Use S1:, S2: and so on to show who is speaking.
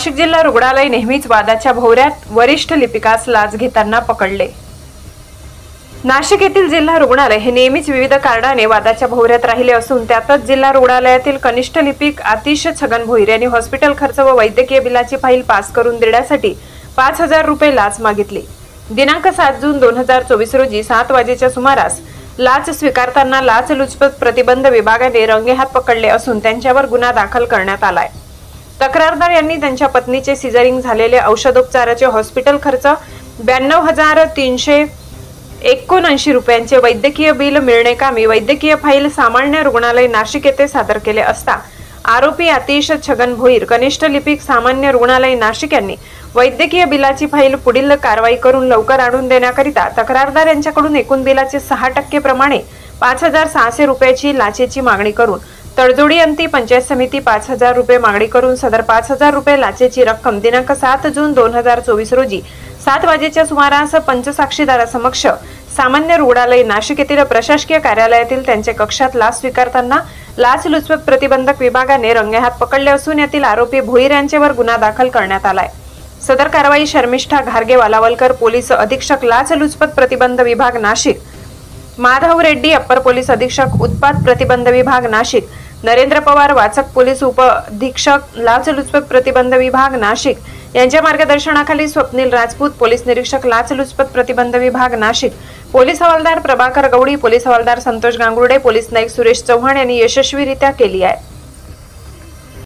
S1: नाशिक जिल्हा रुग्णालय नेहमीच वादाच्या भोवऱ्यात, वरिष्ठ लिपिकास लाच घेताना पकडले। नाशिक येथील जिल्हा रुग्णालय हे नेहमीच विविध कारणाने वादाच्या भोवऱ्यात राहिले असून त्यातच जिल्हा रुग्णालयातील कनिष्ठ लिपिक आतिश छगन भोईर यांनी हॉस्पिटल खर्च व वैद्यकीय बिलाची फाईल पास करून देण्यासाठी 5,000 रुपये लाच मागितली। दिनांक 7 जून 2024 रोजी 7 वाजेच्या सुमारास लाच स्वीकारताना लाचलुचपत प्रतिबंध विभागाने रंगेहात पकडले असून त्यांच्यावर गुन्हा दाखल करण्यात आलाय। तक्रारदार यांनी त्यांच्या पत्नीचे सिझरिंग झालेले औषधोपचाराचे हॉस्पिटल खर्च 92,379 रुपयांचे वैद्यकीय बिल मिळणेकामी वैद्यकीय फाईल सामान्य रुग्णालय नाशिक येथे सादर केले असता आरोपी आतिश छगन भोईर कनिष्ठ लिपिक सामान्य रुग्णालय नाशिक यांनी वैद्यकीय बिलाची फाईल पुढील कारवाई करून लवकर आणून देण्याकरिता तक्रारदार यांच्याकडून एकूण बिलाचे 6% प्रमाणे 5,600 रुपयाची लाचेची मागणी करून तडजोडी अंती पंचायत समिती 5,000 रुपये मागणी करून सदर 5,000 रुपये लाचेची रक्कम दिनांक 7 जून 2024 रोजी 7 वाजेच्या सुमारास पंचसाक्षीदारासमक्ष सामान्य रुग्णालय नाशिक येथील प्रशासकीय कार्यालयातील त्यांच्या कक्षात लाच स्वीकारताना लाचलुचपत प्रतिबंधक विभागाने रंगेहात पकडले असून यातील आरोपी भोईर यांच्यावर गुन्हा दाखल करण्यात आलाय। सदर कारवाई शर्मिष्ठा घारगे वालावलकर पोलीस अधीक्षक लाचलुचपत प्रतिबंध विभाग नाशिक, माधव रेड्डी अप्पर पोलीस अधीक्षक उत्पाद प्रतिबंध विभाग नाशिक, नरेंद्र पवार वाचक पोलीस उप अधीक्षक लाचलुचपत प्रतिबंध विभाग नाशिक यांच्या मार्गदर्शनाखाली स्वप्नील राजपूत पोलीस निरीक्षक लाचलुचपत प्रतिबंध विभाग नाशिक, पोलीस हवालदार प्रभाकर गवडी, पोलीस हवालदार संतोष गांगुर्डे, पोलीस नाईक सुरेश चव्हाण यांनी यशस्वीरित्या केली आहे।